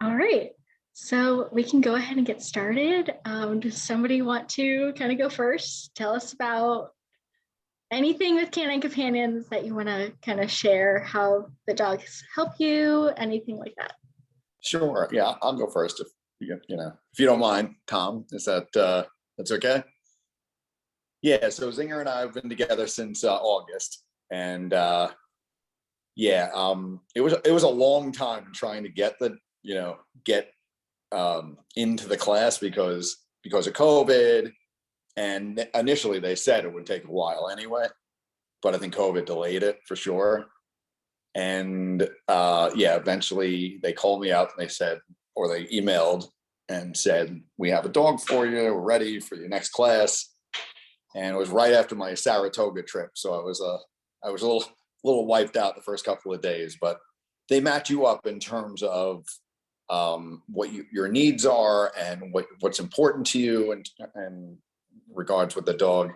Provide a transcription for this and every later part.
All right. So we can go ahead and get started. Does somebody want to kind of go first? Tell us about anything with Canine Companions that you want to kind of share, how the dogs help you, anything like that. Sure. Yeah, I'll go first if if you don't mind, Tom. Is that's okay? Yeah. So Zinger and I have been together since August, and it was a long time trying to get get into the class because of COVID. And initially they said it would take a while anyway, but I think COVID delayed it for sure. And eventually they called me up and they said, or they emailed and said, we have a dog for you, we're ready for your next class. And it was right after my Saratoga trip, so I was a little wiped out the first couple of days. But they match you up in terms of what your needs are and what's important to you, and regards with the dog,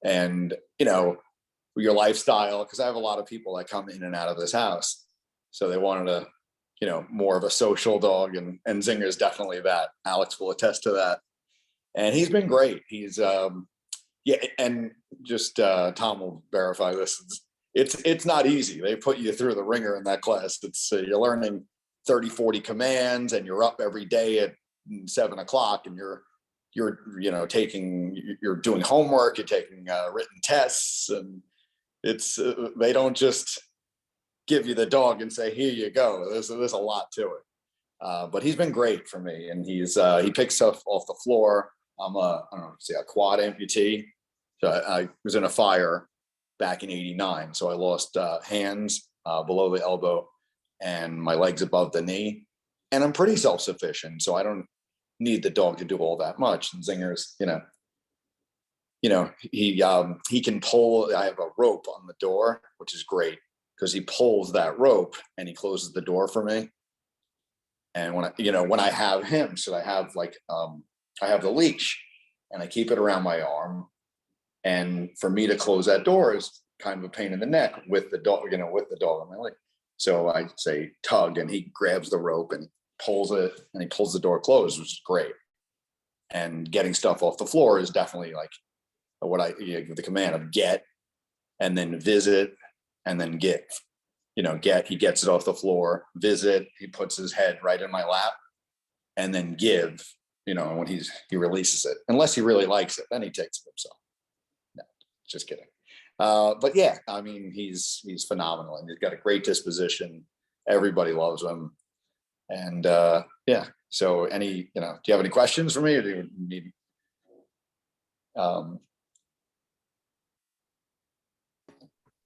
and your lifestyle, because I have a lot of people that come in and out of this house, so they wanted more of a social dog, and Zinger is definitely that. Alex will attest to that, and he's been great. He's and just Tom will verify this. It's not easy. They put you through the ringer in that class. It's you're learning 30-40 commands, and you're up every day at 7 o'clock, and you're doing homework, you're taking written tests, and it's they don't just give you the dog and say, here you go. There's a lot to it. But he's been great for me, and he picks stuff off the floor. I'm a quad amputee. So I was in a fire back in '89. So I lost hands below the elbow and my legs above the knee. And I'm pretty self-sufficient, so I don't need the dog to do all that much. And Zinger's, he can pull. I have a rope on the door, which is great because he pulls that rope and he closes the door for me. And when I have him, so I have I have the leash and I keep it around my arm. And for me to close that door is kind of a pain in the neck with the dog, with the dog on my leg. So I say tug, and he grabs the rope and pulls it, and he pulls the door closed, which is great. And getting stuff off the floor is definitely like what I give the command of get, and then visit, and then give. Get, he gets it off the floor. Visit, he puts his head right in my lap, and then give. When he releases it, unless he really likes it, then he takes it himself. No, just kidding. But yeah, I mean, he's phenomenal, and he's got a great disposition. Everybody loves him. And so do you have any questions for me, or do you need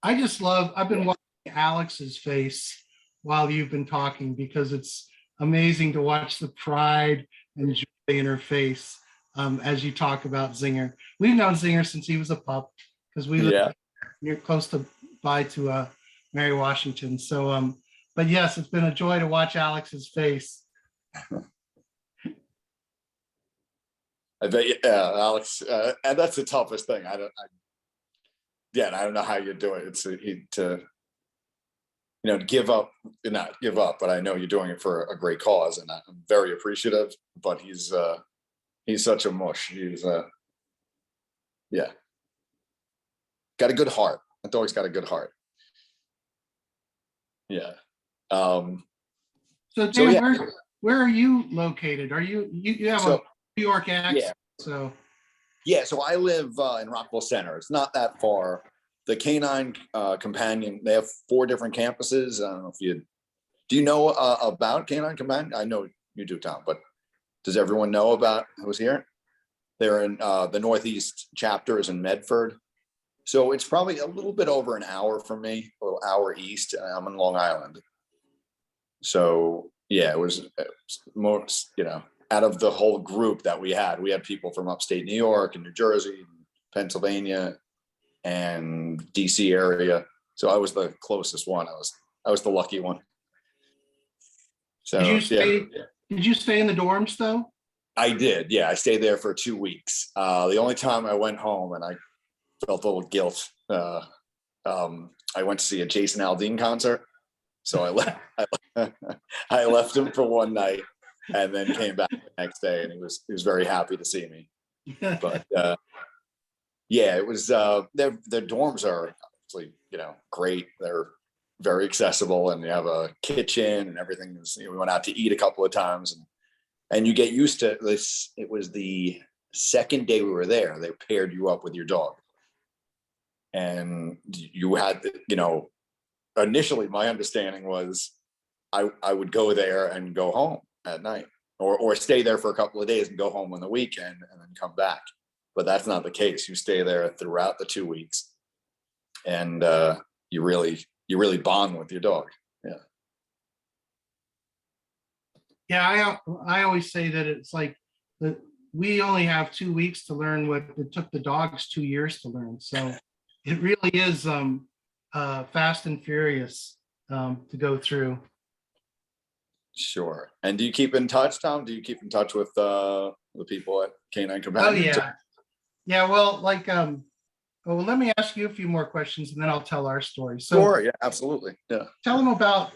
I've been watching Alex's face while you've been talking, because it's amazing to watch the pride and joy in her face as you talk about Zinger. We've known Zinger since he was a pup, because we live near close by to Mary Washington. So but yes, it's been a joy to watch Alex's face. I bet Alex, and that's the toughest thing. I don't know how you do it. It's to give up, not give up, but I know you're doing it for a great cause, and I'm very appreciative. But he's such a mush. He's got a good heart. That dog's got a good heart. Yeah. So Dan, where are you located? Are you have a New York accent? Yeah. So I live in Rockville Center. It's not that far. The Canine Companion, they have 4 different campuses. I don't know if do you know about Canine Companion? I know you do, Tom, but does everyone know about who's here? They're in the Northeast chapter is in Medford. So it's probably a little bit over an hour from me, a little hour east. I'm in Long Island. So yeah, it was most, out of the whole group that we had people from upstate New York and New Jersey, and Pennsylvania, and DC area. So I was the closest one. I was the lucky one. So did you stay in the dorms though? I did. Yeah. I stayed there for 2 weeks. The only time I went home, and I felt a little guilt. I went to see a Jason Aldean concert. So I left him for one night and then came back the next day, and he was very happy to see me. But yeah, it was their dorms are actually, great. They're very accessible, and they have a kitchen and everything. We went out to eat a couple of times, and you get used to this. It was the second day we were there, they paired you up with your dog, and you had, initially my understanding was I would go there and go home at night, or stay there for a couple of days and go home on the weekend and then come back. But that's not the case. You stay there throughout the 2 weeks, and you really bond with your dog. Yeah. Yeah, I always say that it's like we only have 2 weeks to learn what it took the dogs 2 years to learn. So it really is fast and furious to go through. Sure. And do you keep in touch, Tom? Do you keep in touch with the people at Canine Oh Companions? yeah, yeah. Well, well, let me ask you a few more questions, and then I'll tell our story. So Sure. Yeah, absolutely. Yeah. tell them about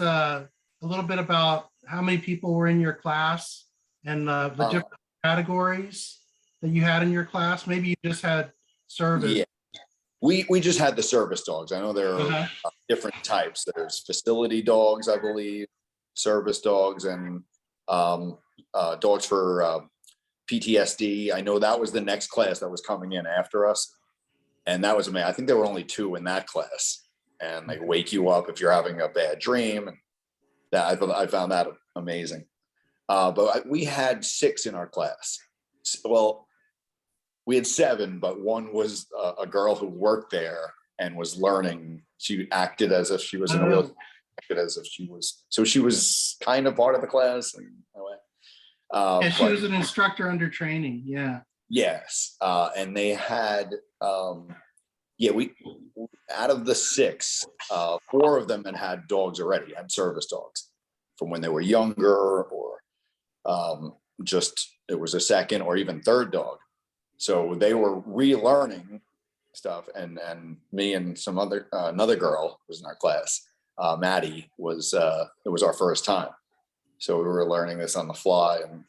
a little bit about how many people were in your class and the different categories that you had in your class. Maybe you just had service. Yeah. We just had the service dogs. I know there are Uh-huh. different types. There's facility dogs, I believe, service dogs, and dogs for PTSD. I know that was the next class that was coming in after us, and that was amazing. I think there were only 2 in that class, and they wake you up if you're having a bad dream. And that I found that amazing. But we had 6 in our class. Well, we had 7, but one was a girl who worked there and was learning. She acted as if she was in a real, acted as if she was. So she was kind of part of the class. And Yeah, she was an instructor under training. Yeah. Yes, and they had, we out of the 6, 4 of them had dogs already, had service dogs from when they were younger, or just it was a second or even third dog. So they were relearning stuff, and me and some another girl who was in our class, Maddie, it was our first time. So we were learning this on the fly, and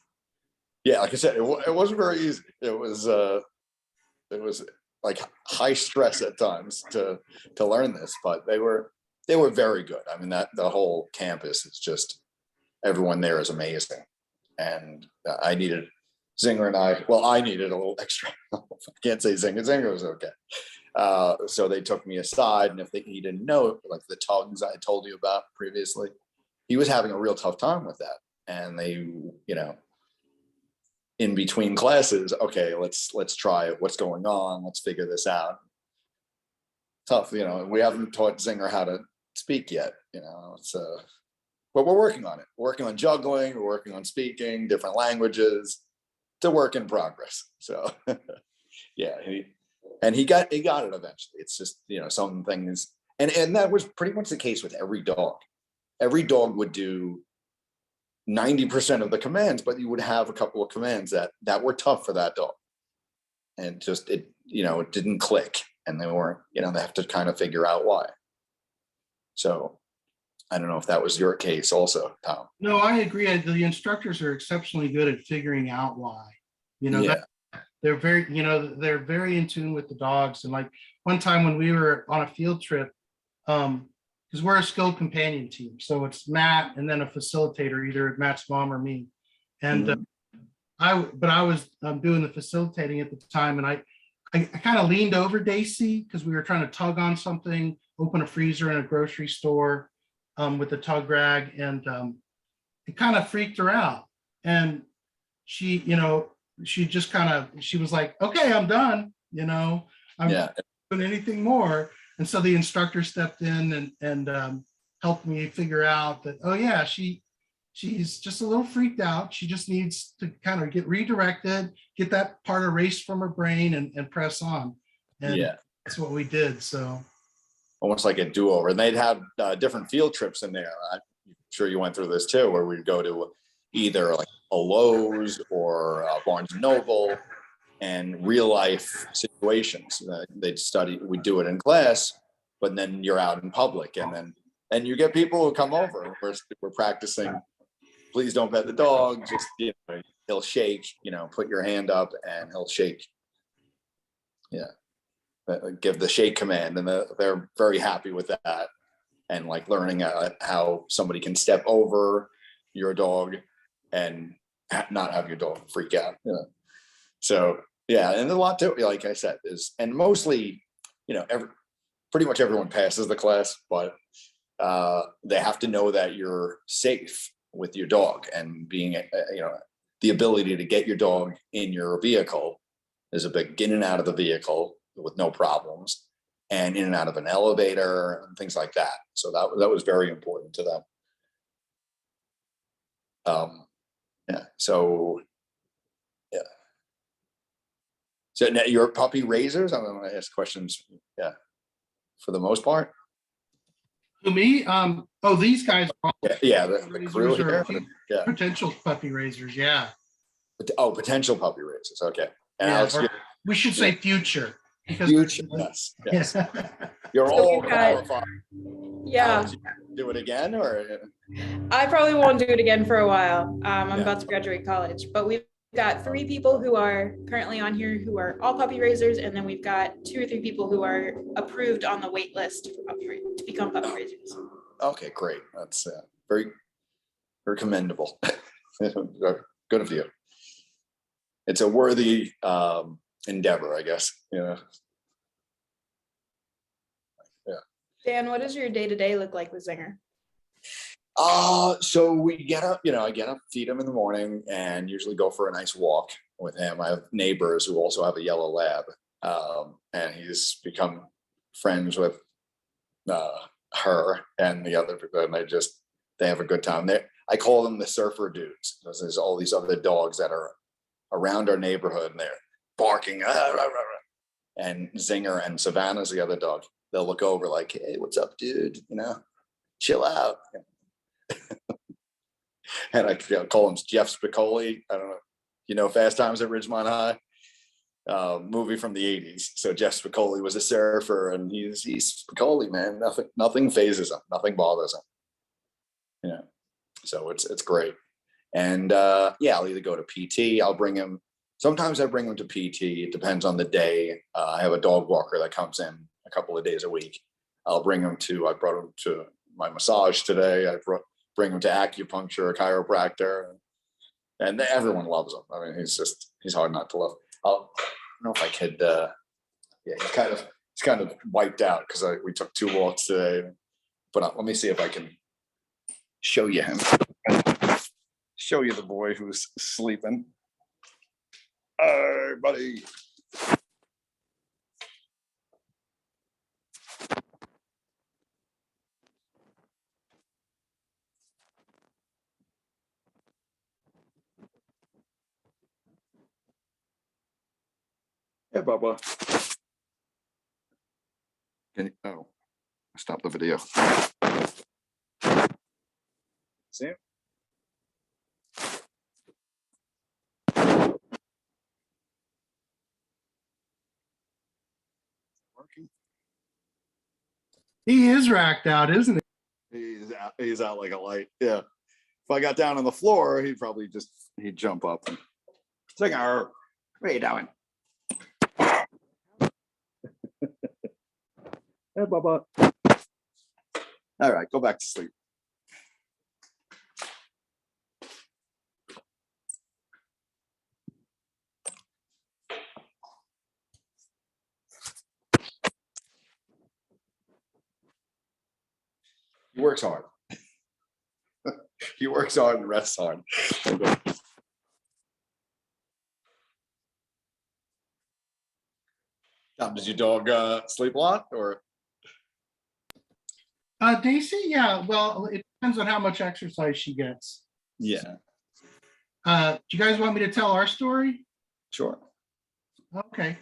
yeah, like I said, it wasn't very easy. It was like high stress at times to learn this, but they were very good. I mean, that the whole campus is just, everyone there is amazing, and I needed Zinger and I needed a little extra help. I can't say Zinger was okay. So they took me aside, and he didn't know, like the tugs I told you about previously, he was having a real tough time with that, and they, in between classes, okay, let's try it. What's going on? Let's figure this out. Tough, we haven't taught Zinger how to speak yet, it's but we're working on it. We're working on juggling, we're working on speaking different languages. It's a work in progress. So yeah, he got it eventually. It's just, some things, and that was pretty much the case with every dog. Every dog would do 90% of the commands, but you would have a couple of commands that were tough for that dog, and just it didn't click, and they weren't, they have to kind of figure out why. So I don't know if that was your case also, Tom. No, I agree. The instructors are exceptionally good at figuring out why. Yeah. They're very in tune with the dogs. And like one time when we were on a field trip, because we're a skilled companion team, so it's Matt and then a facilitator, either Matt's mom or me. And I was doing the facilitating at the time, and I kind of leaned over Dacey because we were trying to tug on something, open a freezer in a grocery store with a tug rag, and it kind of freaked her out. And she, she just she was like, okay, I'm done, I'm not doing anything more. And so the instructor stepped in and helped me figure out that, oh yeah, she's just a little freaked out. She just needs to kind of get redirected, get that part erased from her brain, and press on. And that's what we did. So almost like a do-over. And they'd have different field trips in there. I'm sure you went through this too, where we'd go to either like a Lowe's or Barnes and Noble, and real life situations. We'd do it in class, but then you're out in public, and then And you get people who come over, and we're practicing. Please don't pet the dog. Just, he'll shake, put your hand up and he'll shake. Yeah. Give the shake command, and they're very happy with that. And like learning how somebody can step over your dog and not have your dog freak out. So yeah, and a lot to, like I said, and mostly, pretty much everyone passes the class, but they have to know that you're safe with your dog, and being, the ability to get your dog in your vehicle is a big, in and out of the vehicle with no problems, and in and out of an elevator and things like that. So that was very important to them. Yeah. So yeah. So now you're puppy raisers. I'm going to ask questions. Yeah. For the most part. To me, these guys are all Yeah, the crew here. Yeah. Potential puppy raisers, yeah. Oh, potential puppy raisers. Okay. And Yeah, we should say future. Future, yes. You're So all we've got- qualified. Yeah, Do it again, or I probably won't do it again for a while. I'm Yeah. about to graduate college, but we've got 3 people who are currently on here who are all puppy raisers, and then we've got 2 or 3 people who are approved on the wait list for to become puppy raisers. okay, great. That's very, very commendable. Good of you. It's a worthy endeavor, I guess. Yeah. Dan, what does your day-to-day look like with Zinger? So we get up, I get up, feed him in the morning, and usually go for a nice walk with him. I have neighbors who also have a yellow lab, and he's become friends with her and the other people, and they have a good time. I call them the surfer dudes, because there's all these other dogs that are around our neighborhood, and they're barking. And Zinger and Savannah's the other dog. They'll look over like, hey, what's up, dude? Chill out. And I call him Jeff Spicoli. I don't know, Fast Times at Ridgemont High, movie from the 80s. So Jeff Spicoli was a surfer, and he's Spicoli, man. Nothing phases him. Nothing bothers him. So it's great. And I'll either go to PT. I'll bring him. Sometimes I bring him to PT. It depends on the day. I have a dog walker that comes in a couple of days a week. I brought him to my massage today. I bring him to acupuncture, a chiropractor, and everyone loves him. I mean, he's hard not to love. I don't know if I could. He's kind of wiped out because we took 2 walks today. But let me see if I can show you him. Show you the boy who's sleeping. Hey, buddy. Hey, Bubba. Stop the video. See him? Working? He is racked out, isn't he? He's out like a light. Yeah. If I got down on the floor, he'd jump up. Zinger, what are you doing? Hey, Bubba. All right, go back to sleep. He works hard. He works hard and rests hard. Does your dog sleep a lot, or? Dacey, yeah. Well, it depends on how much exercise she gets. Yeah. Do you guys want me to tell our story? Sure. Okay.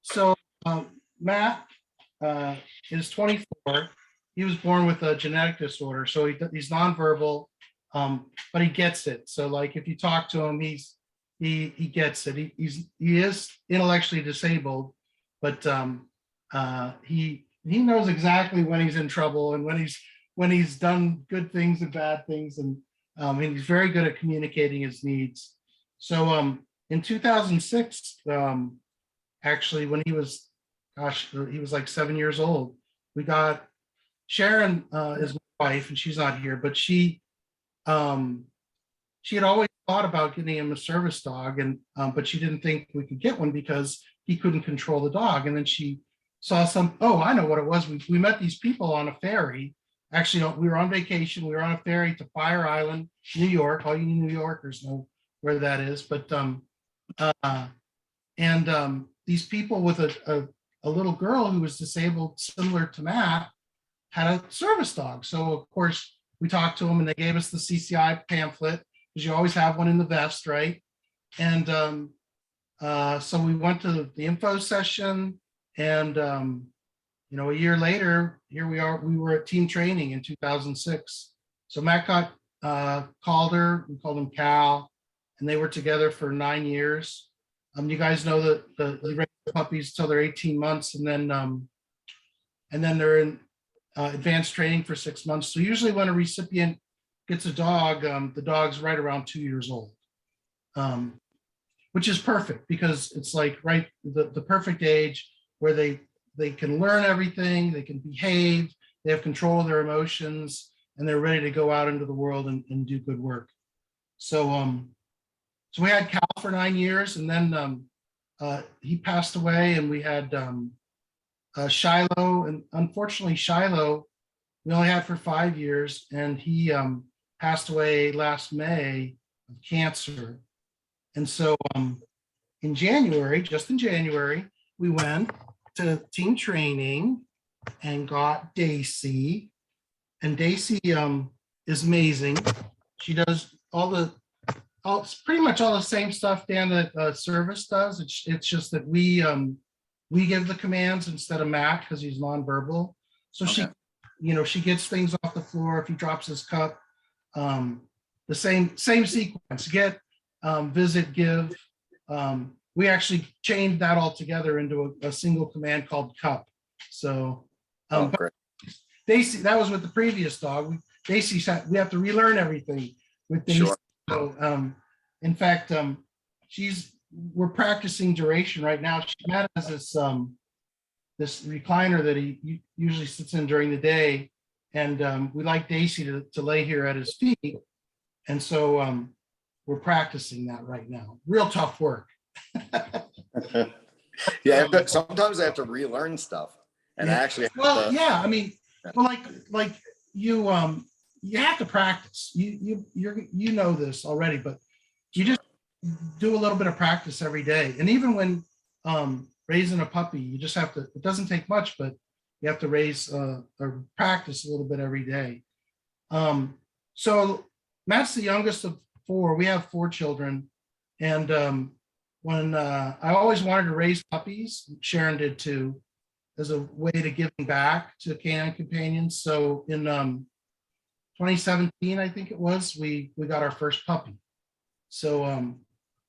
So Matt is 24. He was born with a genetic disorder, so he's nonverbal, but he gets it. So like if you talk to him, he gets it. He is intellectually disabled, but he he knows exactly when he's in trouble and when he's done good things and bad things, and he's very good at communicating his needs. So in 2006, actually, when he was, gosh, he was like 7 years old, we got Sharon is my wife, and she's not here, but she had always thought about getting him a service dog, and but she didn't think we could get one because he couldn't control the dog. And then she saw oh, I know what it was. We met these people on a ferry. Actually, we were on vacation. We were on a ferry to Fire Island, New York. All you New Yorkers know where that is. But these people with a little girl who was disabled, similar to Matt, had a service dog. So of course we talked to them, and they gave us the CCI pamphlet, because you always have one in the vest, right? And so we went to the info session, and a year later, here we are. We were at team training in 2006. So Matt got Calder, we called him Cal, and they were together for 9 years. You guys know that you raise the puppies till they're 18 months, and then they're in advanced training for 6 months. So usually when a recipient gets a dog, the dog's right around 2 years old, which is perfect, because it's like the perfect age where they can learn everything, they can behave, they have control of their emotions, and they're ready to go out into the world and do good work. So so we had Cal for 9 years, and then he passed away, and we had Shiloh, and unfortunately Shiloh we only had for 5 years, and he passed away last May of cancer. And so in January, just in January, we went to team training and got Dacey. And Dacey is amazing. She does pretty much all the same stuff, Dan, that Service does. It's just that we give the commands instead of Matt, because he's nonverbal. So okay. She gets things off the floor. If he drops his cup, the same sequence: get, visit, give. We actually chained that all together into a single command called cup. So Dacey, that was with the previous dog. Dacey said we have to relearn everything with Dacey. Sure. So in fact, we're practicing duration right now. Matt has this recliner that he usually sits in during the day, and we like Dacey to lay here at his feet, and so we're practicing that right now. Real tough work. Yeah, sometimes I have to relearn stuff, and yeah. I actually like you have to practice. You know this already, but you just do a little bit of practice every day. And even when raising a puppy, you just have to, it doesn't take much, but you have to raise or practice a little bit every day. So Matt's the youngest of 4. We have 4 children. And when I always wanted to raise puppies, Sharon did too, as a way to giving back to Canine Companions. So in 2017, I think it was, we got our first puppy. So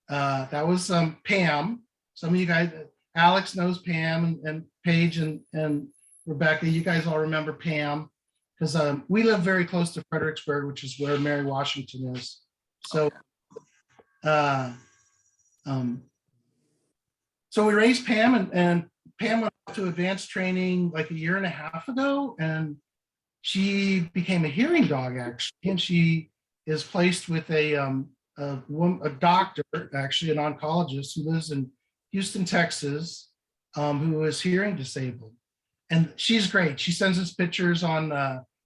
that was Pam. Some of you guys, Alex knows Pam, and Paige and Rebecca. You guys all remember Pam, because we live very close to Fredericksburg, which is where Mary Washington is. So so we raised Pam, and Pam went to advanced training like 1.5 years ago, and she became a hearing dog, actually, and she is placed with a doctor, actually an oncologist, who lives in Houston, Texas, who is hearing disabled. And she's great. She sends us pictures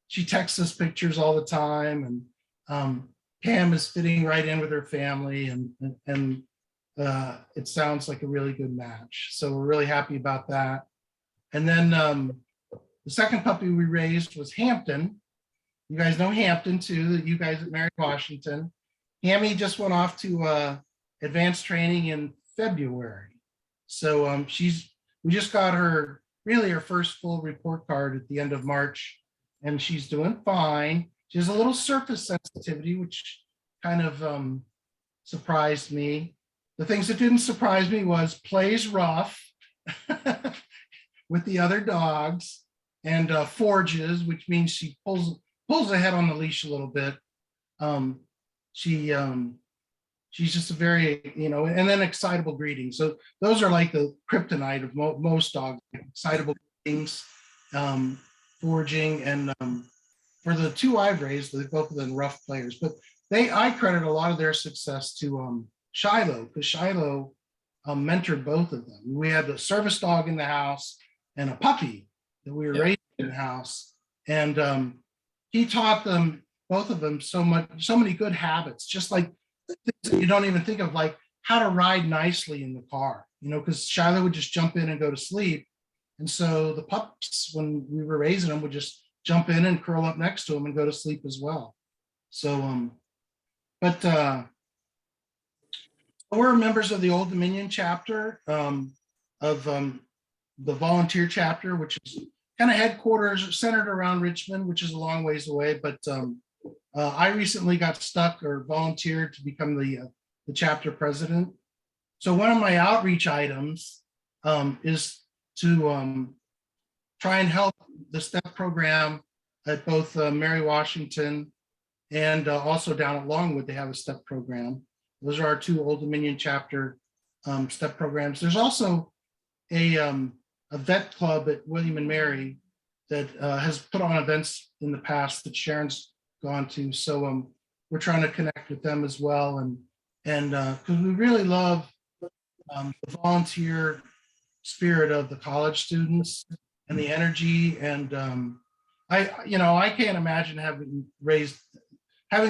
she texts us pictures all the time, and Pam is fitting right in with her family, and it sounds like a really good match. So we're really happy about that. And then the second puppy we raised was Hampton. You guys know Hampton too, you guys at Mary Washington. Hammy just went off to advanced training in February. So we just got her first full report card at the end of March, and she's doing fine. She has a little surface sensitivity, which kind of surprised me. The things that didn't surprise me was plays rough with the other dogs. and forges, which means she pulls ahead on the leash a little bit. She she's just a very, and then excitable greetings. So those are like the kryptonite of most dogs, excitable greetings, foraging, and for the two I've raised, they've both been rough players, but I credit a lot of their success to Shiloh, because Shiloh mentored both of them. We had a service dog in the house and a puppy that we were raising in the house, and he taught them, both of them, so many good habits, just like things that you don't even think of, like how to ride nicely in the car, because Shiloh would just jump in and go to sleep. And so the pups, when we were raising them, would just jump in and curl up next to him and go to sleep as well. So, we're members of the Old Dominion chapter of the volunteer chapter, which is kind of headquarters centered around Richmond, which is a long ways away. But I recently got stuck or volunteered to become the chapter president. So one of my outreach items is to try and help the STEP program at both Mary Washington and also down at Longwood. They have a STEP program. Those are our two Old Dominion chapter STEP programs. There's also a vet club at William and Mary that has put on events in the past that Sharon's gone to. So we're trying to connect with them as well, and because we really love the volunteer spirit of the college students and the energy. And I can't imagine having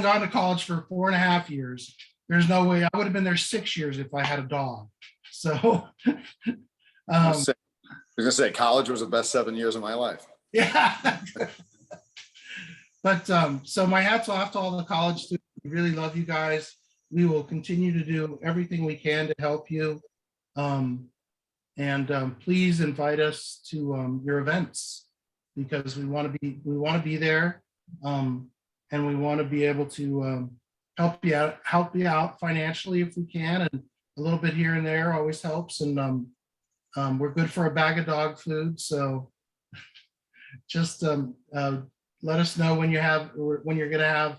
gone to college for 4.5 years. There's no way I would have been there 6 years if I had a dog. So I was gonna say college was the best 7 years of my life. Yeah. But so my hats off to all the college students. We really love you guys. We will continue to do everything we can to help you. And please invite us to your events, because we want to be there, and we want to be able to help you out financially if we can, and a little bit here and there always helps. And we're good for a bag of dog food, so just let us know when you're going to have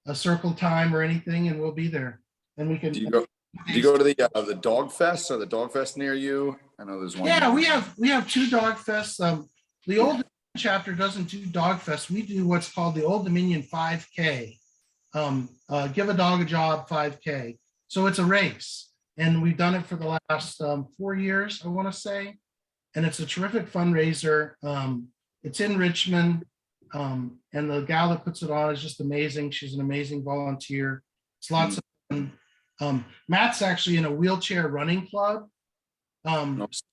a circle time or anything, and we'll be there. And we can. Do you go to the dog fest, or the dog fest near you? I know there's one. Yeah, we have two dog fests. The Old Dominion chapter doesn't do dog fest. We do what's called the Old Dominion 5K. Give a dog a job 5K. So it's a race, and we've done it for the last 4 years, I want to say, and it's a terrific fundraiser. It's in Richmond, and the gal that puts it on is just amazing. She's an amazing volunteer. It's lots of fun. Matt's actually in a wheelchair running club.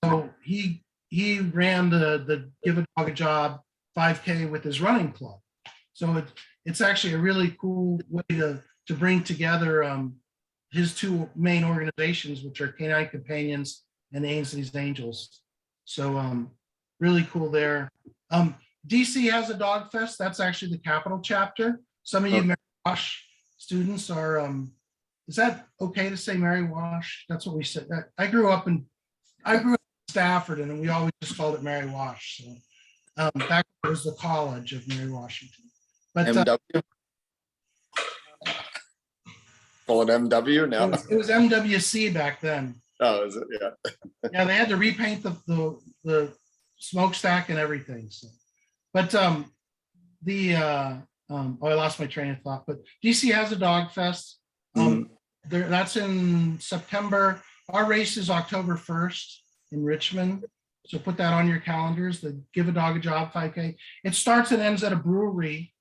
So he ran the Give a Dog a Job 5K with his running club. So it's actually a really cool way to bring together his two main organizations, which are Canine Companions and Ainsley's Angels. So really cool there. DC has a dog fest. That's actually the Capital chapter. Some of you Mary Wash students are, is that okay to say Mary Wash? That's what we said. I grew up in Stafford, and we always just called it Mary Wash. So back was the College of Mary Washington. But MW? Call it MW now? It was MWC back then. Oh, is it? Yeah. Yeah, they had to repaint the smokestack and everything. So, but I lost my train of thought. But DC has a dog fest. That's in September. Our race is October 1st in Richmond. So put that on your calendars, the Give a Dog a Job 5K. It starts and ends at a brewery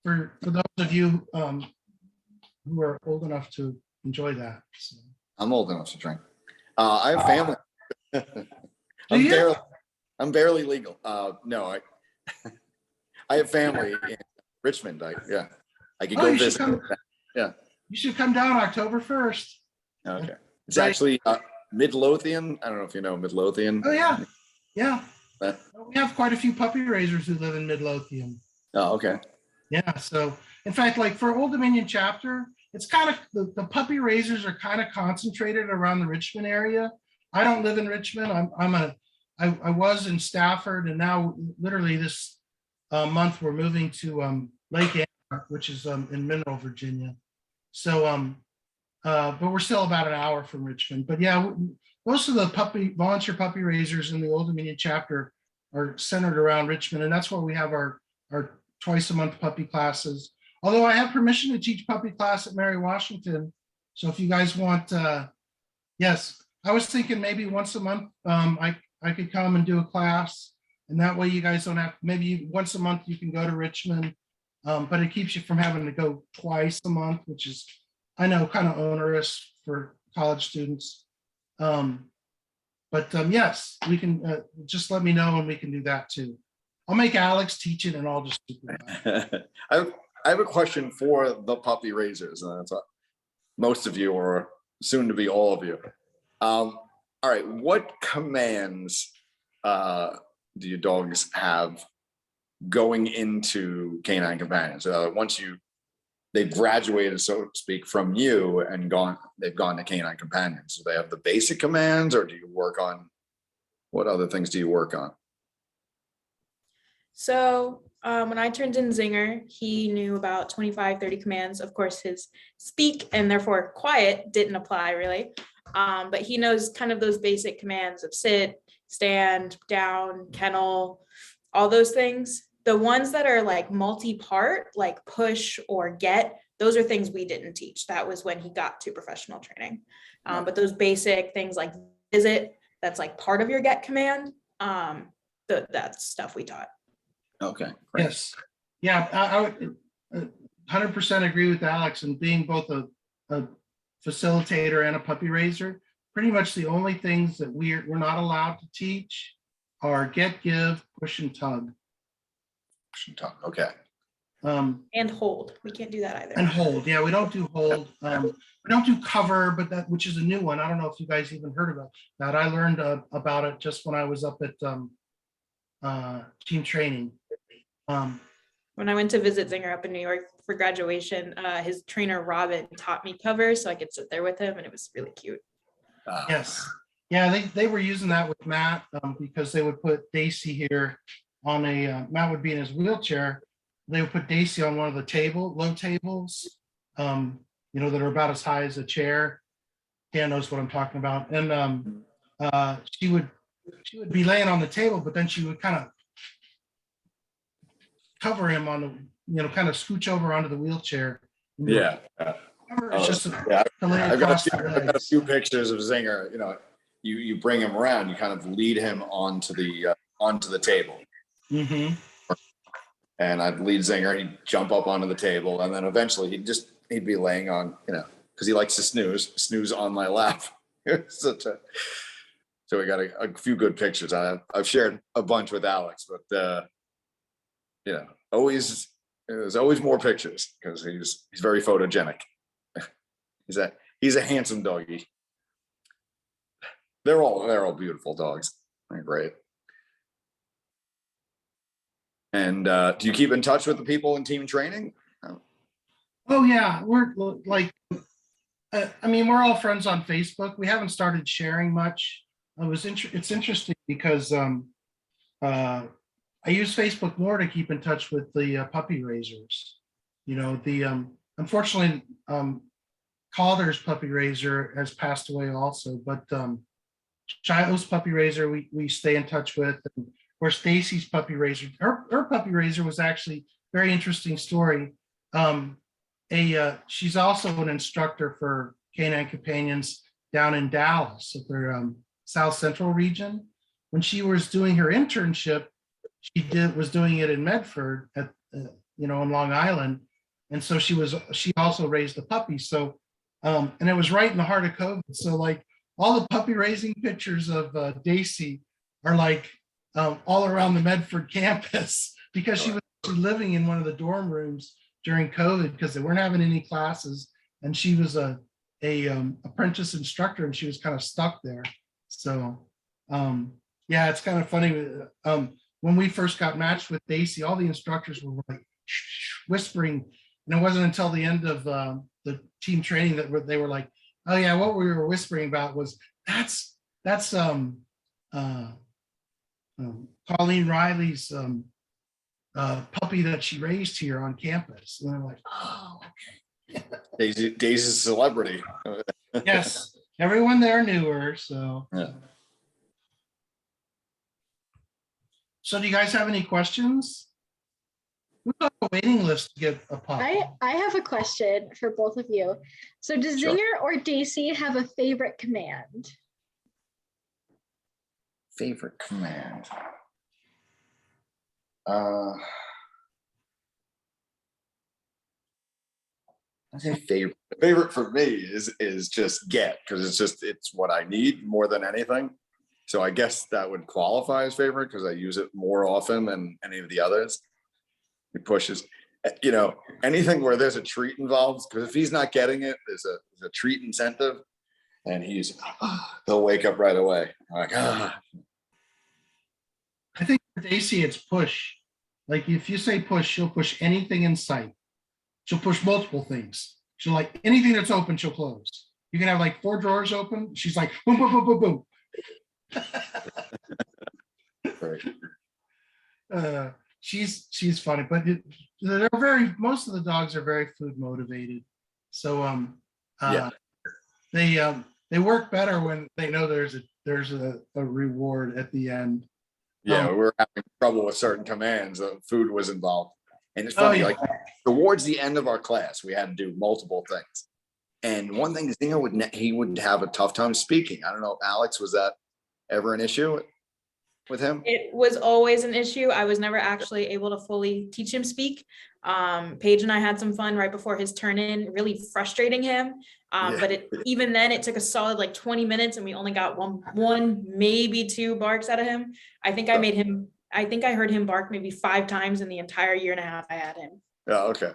for those of you who are old enough to enjoy that. So. I'm old enough to drink. I have family. I'm barely legal. No, I have family in Richmond. I could go visit. Yeah. You should come down October 1st. Okay. It's actually Midlothian. I don't know if you know Midlothian. Oh yeah. Yeah. We have quite a few puppy raisers who live in Midlothian. Oh, okay. Yeah. So in fact, like for Old Dominion chapter, it's kind of the puppy raisers are kind of concentrated around the Richmond area. I don't live in Richmond. I was in Stafford, and now literally this month we're moving to Lake Anna, which is in Mineral, Virginia. So, but we're still about an hour from Richmond. But yeah, most of the volunteer puppy raisers in the Old Dominion chapter are centered around Richmond, and that's where we have our twice a month puppy classes. Although I have permission to teach puppy class at Mary Washington. So if you guys want, yes, I was thinking maybe once a month, I could come and do a class, and that way you guys don't have, maybe once a month you can go to Richmond, but it keeps you from having to go twice a month, which is, I know, kind of onerous for college students. Yes, we can, just let me know and we can do that too. I'll make Alex teach it and I'll just. I have a question for the puppy raisers, and that's what most of you, or soon to be all of you. All right, what commands do your dogs have going into Canine Companions? Once they've graduated, so to speak, from you and they've gone to Canine Companions. Do they have the basic commands, or do you work on, what other things do you work on? So when I turned in Zinger, he knew about 25, 30 commands. Of course, his speak and therefore quiet didn't apply really. But he knows kind of those basic commands of sit, stand, down, kennel, all those things. The ones that are like multi-part, like push or get, those are things we didn't teach. That was when he got to professional training. But those basic things like visit, that's like part of your get command. That's stuff we taught. Okay. Great. Yes. Yeah, I would 100% agree with Alex, and being both a facilitator and a puppy raiser, pretty much the only things that we're not allowed to teach are get, give, push, and tug. Okay. And hold. We can't do that either. And hold. Yeah, we don't do hold. We don't do cover, but that, which is a new one. I don't know if you guys even heard about that. I learned about it just when I was up at team training. When I went to visit Zinger up in New York for graduation, his trainer Robin taught me cover, so I could sit there with him, and it was really cute. Yes. Yeah, they were using that with Matt because they would put Dacey here on Matt would be in his wheelchair. They would put Dacey on one of the low tables, that are about as high as a chair. Dan knows what I'm talking about. And she would be laying on the table, but then she would kind of cover him on the, kind of scooch over onto the wheelchair. Yeah. It's just I've got a few pictures of Zinger. You bring him around, you kind of lead him onto the table. Mm-hmm. And I'd lead Zinger, he'd jump up onto the table, and then eventually he'd be laying on, because he likes to snooze on my lap. So we got a few good pictures. I've shared a bunch with Alex, but there's always more pictures because he's very photogenic. He's a handsome doggy. They're all beautiful dogs. They're great. And do you keep in touch with the people in team training? Oh yeah, we're like, we're all friends on Facebook. We haven't started sharing much. It's interesting because I use Facebook more to keep in touch with the puppy raisers. Unfortunately, Calder's puppy raiser has passed away also, but Shiloh's puppy raiser we stay in touch with. And of course, Dacey's puppy raiser, her puppy raiser was actually very interesting story. She's also an instructor for Canine Companions down in Dallas at their South Central region. When she was doing her internship, was doing it in Medford at in Long Island, and so she also raised a puppy. So and it was right in the heart of COVID. So like all the puppy raising pictures of Dacey are like all around the Medford campus because she was living in one of the dorm rooms during COVID because they weren't having any classes, and she was a apprentice instructor, and she was kind of stuck there. So yeah, it's kind of funny. When we first got matched with Dacey, all the instructors were like whispering, and it wasn't until the end of the team training that they were like, "Oh yeah, what we were whispering about was that's Colleen Riley's puppy that she raised here on campus. And I'm like, oh, Daisy's a celebrity. yes, everyone there knew her. So, Yeah. So do you guys have any questions? We've got a waiting list to get a pup. I have a question for both of you. So does Sure. Zinger or Dacey have a favorite command? Favorite command. I say favorite. Favorite for me is just get, because it's what I need more than anything. So I guess that would qualify as favorite because I use it more often than any of the others. He pushes, anything where there's a treat involved, because if he's not getting it, there's a treat incentive, and he'll wake up right away. I'm like, I think for Dacey, it's push. Like if you say push, she'll push anything in sight. She'll push multiple things. She'll like anything that's open, she'll close. You can have like 4 drawers open. She's like, boom, boom, boom, boom, boom. right. She's funny, but most of the dogs are very food motivated. So they work better when they know there's a reward at the end. Yeah, we were having trouble with certain commands. Food was involved. And it's funny, like towards the end of our class, we had to do multiple things. And one thing Zinger he would have a tough time speaking. I don't know, Alex, was that ever an issue with him? It was always an issue. I was never actually able to fully teach him speak. Paige and I had some fun right before his turn in, really frustrating him. But even then it took a solid like 20 minutes and we only got one, maybe 2 barks out of him. I think I heard him bark maybe 5 times in the entire year and a half I had him. Yeah, okay.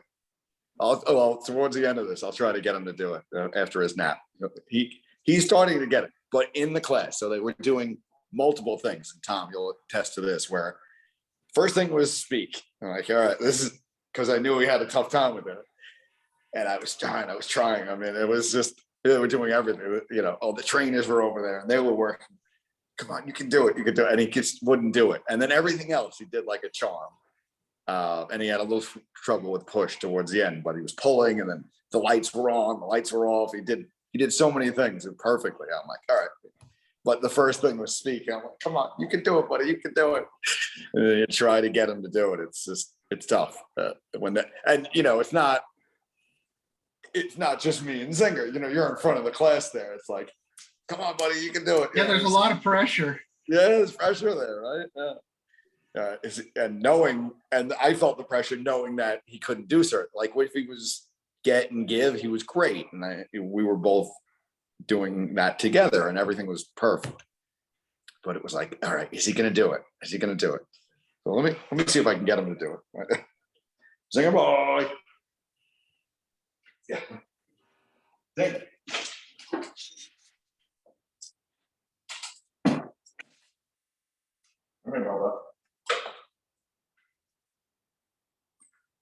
Well, towards the end of this, I'll try to get him to do it after his nap. He's starting to get it, but in the class. So they were doing multiple things. And Tom, you'll attest to this, where first thing was speak. I'm like, all right, this is because I knew he had a tough time with it. And I was trying. I mean, it was just, they were doing everything. All the trainers were over there and they were working. Come on, you can do it. You can do it. And he just wouldn't do it. And then everything else, he did like a charm. And he had a little trouble with push towards the end, but he was pulling, and then the lights were on, the lights were off. He did so many things perfectly. I'm like, all right. But the first thing was speak. I'm like, come on, you can do it, buddy. You can do it. And then you try to get him to do it. It's tough. It's not just me and Zinger. You're in front of the class there. It's like, come on, buddy, you can do it. Yeah, there's a lot of pressure. Yeah, there's pressure there, right? Yeah. And I felt the pressure knowing that he couldn't do certain. Like if he was get and give, he was great, and we were both doing that together, and everything was perfect. But it was like, all right, is he going to do it? Is he going to do it? So let me see if I can get him to do it. Zinger boy. Yeah. Zinger.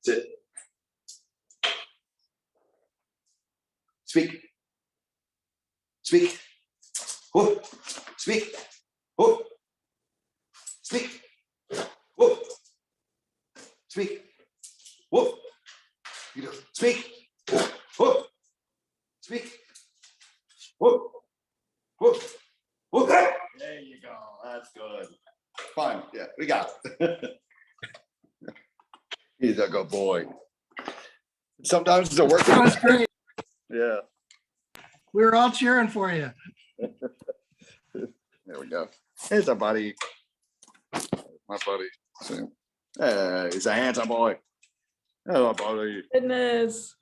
Sit. Speak. Speak. Whoa. Speak. Whoa. Speak. Whoa. Speak. Whoa. You do. Speak. Whoa. Speak. Whoa. Whoa. Whoa. There you go. That's good. Fine. Yeah, we got it. He's a good boy. Sometimes it's a work. That was great. Yeah. We were all cheering for you. There we go. Here's a buddy. My buddy. Hey, he's a handsome boy. Hello, buddy. Goodness.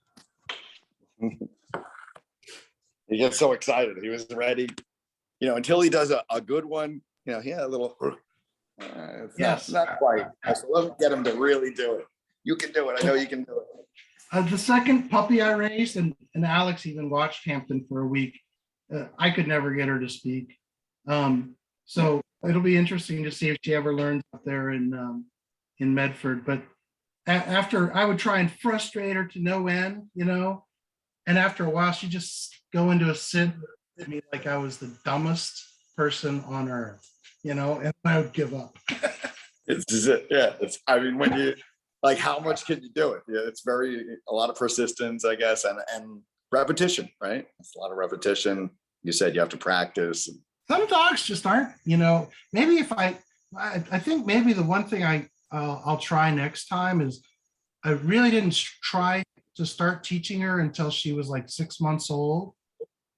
He gets so excited. He was ready. Until he does a good one, he had a little. It's not quite. So let's get him to really do it. You can do it. I know you can do it. The second puppy I raised, and Alex even watched Hampton for a week, I could never get her to speak. So it'll be interesting to see if she ever learns up there in Medford. But after, I would try and frustrate her to no end, and after a while, she just go into a sit at me like I was the dumbest person on earth. and I would give up. It's just, yeah. It's, I mean, when you like, how much can you do it? Yeah, it's a lot of persistence, I guess, and repetition, right? It's a lot of repetition. You said you have to practice. Some dogs just aren't, maybe if I think maybe the one thing I'll try next time is I really didn't try to start teaching her until she was like 6 months old.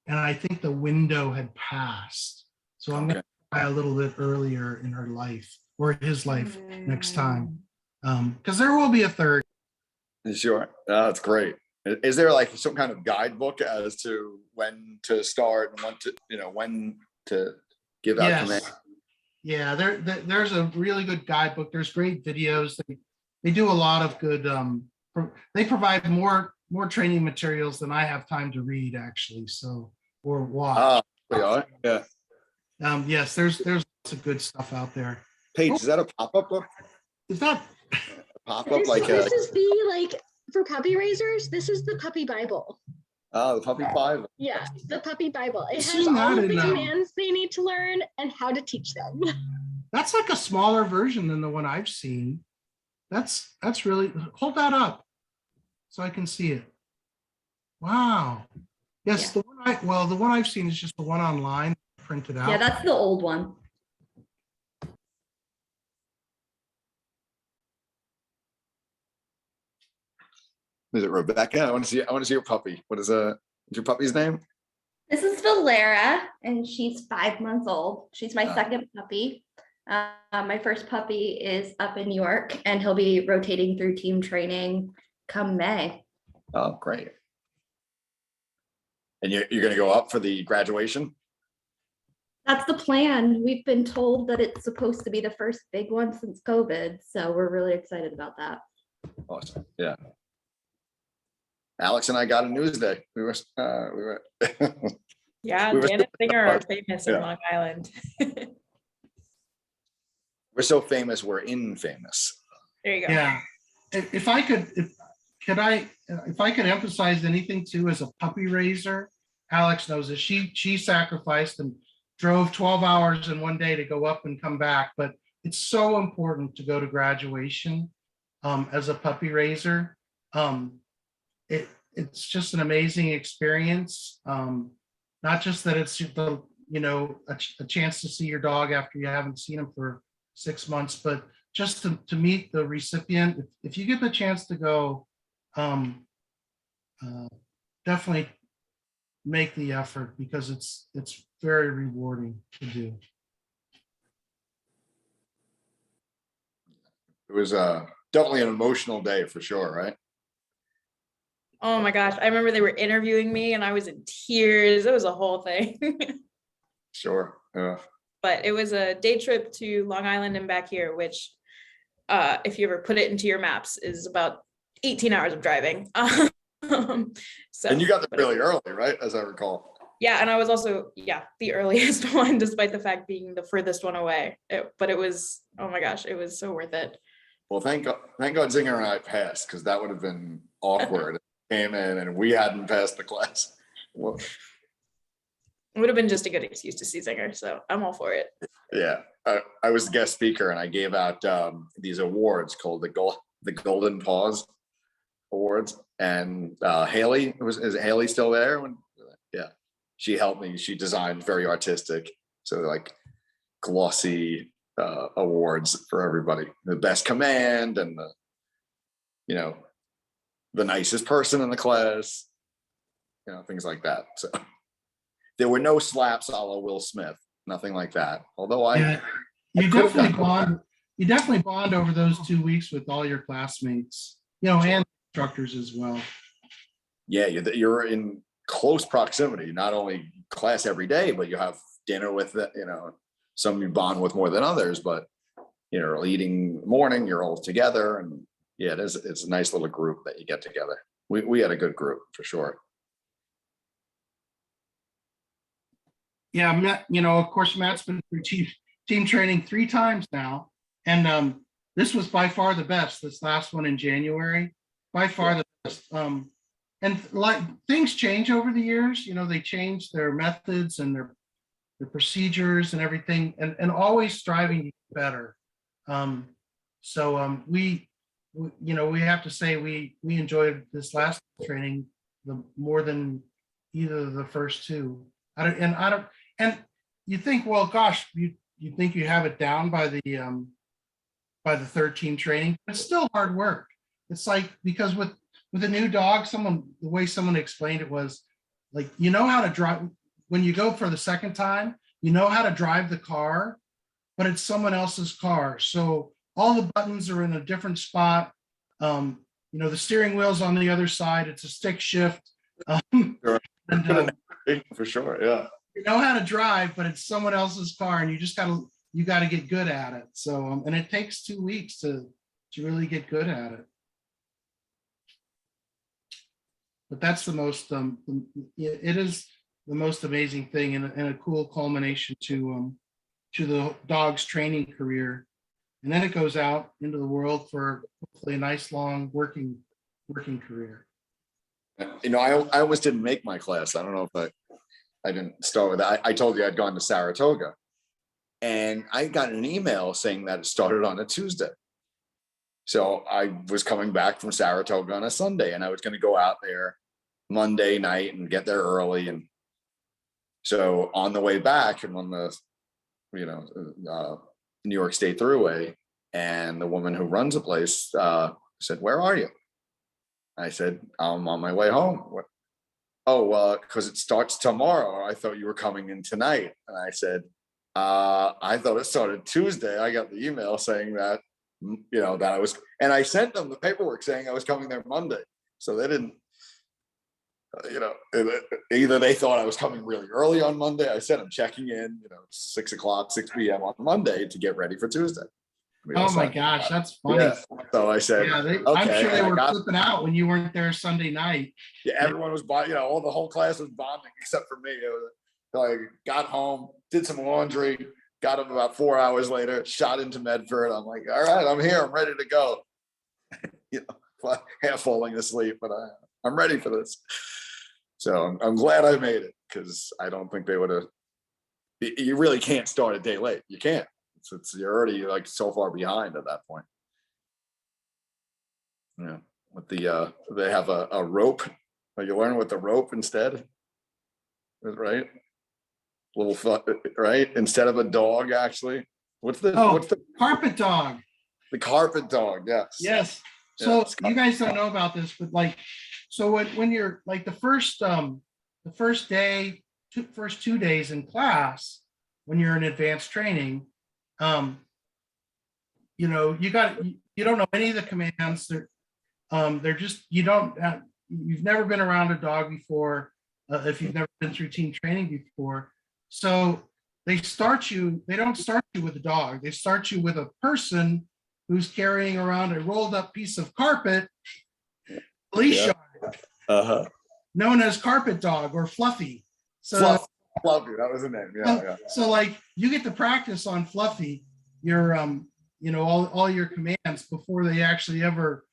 And I think the window had passed. So I'm going to try a little bit earlier in her life or his life next time. Because there will be a third. Sure. That's great. Is there like some kind of guidebook as to when to start and when to give out commands? Yeah, there's a really good guidebook. There's great videos. They do a lot of good. They provide more training materials than I have time to read, actually. So or watch. Yeah. Yes, there's lots of good stuff out there. Paige, is that a pop-up book? Is that A pop-up This is the like for puppy raisers. This is the puppy Bible. Oh, the puppy Bible. Yeah, the puppy Bible. It I've has seen all that of the in, commands they need to learn and how to teach them. That's like a smaller version than the one I've seen. That's really, hold that up so I can see it. Wow. Yes, the one I've seen is just the one online printed out. Yeah, that's the old one. Is it Rebecca? I want to see your puppy. What's your puppy's name? This is Valera, and she's 5 months old. She's my second puppy. My first puppy is up in New York, and he'll be rotating through team training come May. Oh, great. And you're going to go up for the graduation? That's the plan. We've been told that it's supposed to be the first big one since COVID, so we're really excited about that. Awesome. Yeah. Alex and I got a news day. We were Yeah, We were Dan and Zinger are famous in Long Island. we're so famous, we're infamous. There you go. Yeah. If I could emphasize anything too, as a puppy raiser, Alex knows that she sacrificed and drove 12 hours in one day to go up and come back. But it's so important to go to graduation as a puppy raiser. It's just an amazing experience. Not just that it's a chance to see your dog after you haven't seen him for 6 months, but just to meet the recipient. If you get the chance to go, definitely make the effort, because it's very rewarding to do. It was definitely an emotional day for sure, right? Oh my gosh. I remember they were interviewing me and I was in tears. It was a whole thing. Sure. Yeah. But it was a day trip to Long Island and back here, which if you ever put it into your maps is about 18 hours of driving. So, And you got there really early, right? As I recall. yeah, and I was also, the earliest one, despite the fact being the furthest one away. But it was, oh my gosh, it was so worth it. Well, thank God Zinger and I passed, because that would have been awkward. Came in and we hadn't passed the class. Well, It would have been just a good excuse to see Zinger, so I'm all for it. yeah, I was the guest speaker and I gave out these awards called the Golden Paws Awards. And Haley, is Haley still there? Yeah, she helped me. She designed very artistic, so like glossy awards for everybody. The best command and the nicest person in the class, things like that. So there were no slaps a la Will Smith, nothing like that. Although you definitely bond over those 2 weeks with all your classmates, and instructors as well. Yeah, you're in close proximity, not only class every day, but you have dinner with some you bond with more than others, but eating morning, you're all together. And yeah, it's a nice little group that you get together. We had a good group for sure. Yeah, Matt, of course, Matt's been through team training 3 times now. And this was by far the best, this last one in January, by far the best. And like things change over the years, they change their methods and their the procedures and everything, and always striving to get better. We have to say we enjoyed this last training more than either of the first two. And you think, well, gosh, you think you have it down by the third team training. It's still hard work. It's like, because with a new dog, the way someone explained it was like, you know how to drive when you go for the second time, you know how to drive the car, but it's someone else's car. So all the buttons are in a different spot. The steering wheel's on the other side. It's a stick shift. Sure. And, For sure, yeah. you know how to drive, but it's someone else's car, and you got to get good at it. So, and it takes 2 weeks to really get good at it. But that's the most, it is the most amazing thing, and a cool culmination to the dog's training career. And then it goes out into the world for hopefully a nice long working career. I almost didn't make my class. I don't know if I didn't start with that. I told you I'd gone to Saratoga, and I got an email saying that it started on a Tuesday. So I was coming back from Saratoga on a Sunday, and I was going to go out there Monday night and get there early. And so on the way back, I'm on the, New York State Thruway, and the woman who runs the place said, "Where are you?" I said, "I'm on my way home." "What?" "Oh, because it starts tomorrow. I thought you were coming in tonight." And I said, "I thought it started Tuesday. I got the email saying that, that I was," and I sent them the paperwork saying I was coming there Monday. So they didn't, either they thought I was coming really early on Monday. I said I'm checking in, 6 p.m. on Monday to get ready for Tuesday. Oh my gosh, that's funny. Yeah. So I said, okay. I'm sure they were flipping out when you weren't there Sunday night. Yeah, everyone was the whole class was bonding except for me. It was like, got home, did some laundry, got up about 4 hours later, shot into Medford. I'm like, all right, I'm here, I'm ready to go. Half falling asleep, but I'm ready for this. So I'm glad I made it, because I don't think they would have. You really can't start a day late. You can't. You're already like so far behind at that point. Yeah, with they have a rope. You learn with the rope instead, right? Little foot, right? Instead of a dog, actually. What's the carpet dog? The carpet dog, yes. Yes. So you guys don't know about this, but when you're like the first day, first 2 days in class, when you're in advanced training, you don't know any of the commands. They're just, you've never been around a dog before, if you've never been through team training before. So they don't start you with a dog. They start you with a person who's carrying around a rolled up piece of carpet, leash on, known as carpet dog or Fluffy. So Fluffy, that was the name. Yeah. So like you get to practice on Fluffy, your all your commands before they actually ever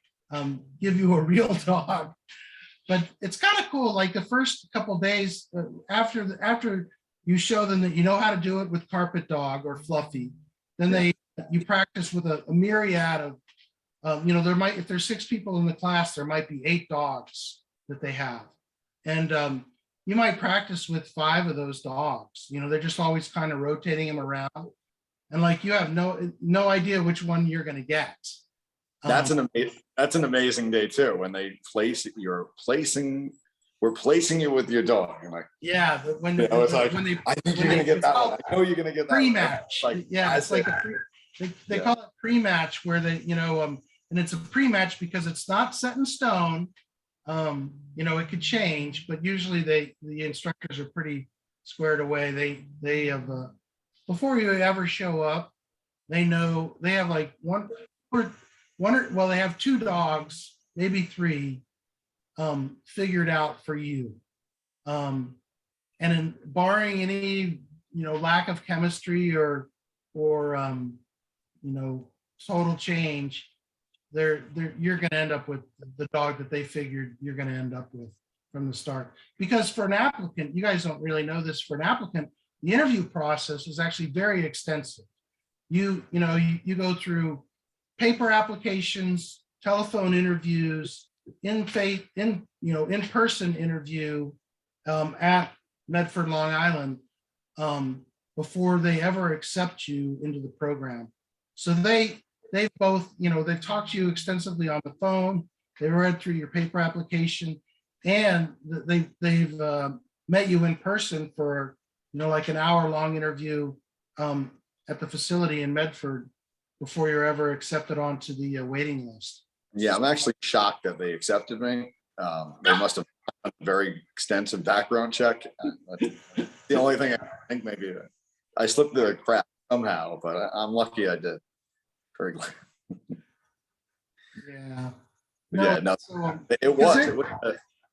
give you a real dog. But it's kind of cool. Like the first couple of days after you show them that you know how to do it with carpet dog or Fluffy, then you practice with a myriad of if there's 6 people in the class, there might be 8 dogs that they have, and you might practice with 5 of those dogs. They're just always kind of rotating them around, and like you have no idea which one you're going to get. That's an amazing day too, when they we're placing you with your dog. And like, yeah, I think you're going to get that one. I know you're going to get that pre-match. Like, yeah, it's like they call it pre-match, where and it's a pre-match because it's not set in stone. It could change, but usually the instructors are pretty squared away. They have before you ever show up, they know they have like they have 2 dogs, maybe 3, figured out for you. And in barring any lack of chemistry or total change, you're going to end up with the dog that they figured you're going to end up with from the start. Because for an applicant, you guys don't really know this, for an applicant, the interview process is actually very extensive. You go through paper applications, telephone interviews, in-person interview at Medford, Long Island, before they ever accept you into the program. So they've both, they've talked to you extensively on the phone, they read through your paper application, and they've met you in person for like an hour-long interview at the facility in Medford before you're ever accepted onto the waiting list. Yeah, I'm actually shocked that they accepted me. They must have done a very extensive background check. That's the only thing I think maybe I slipped through the crack somehow, but I'm lucky I did. Very glad. Yeah. Yeah, no, it was.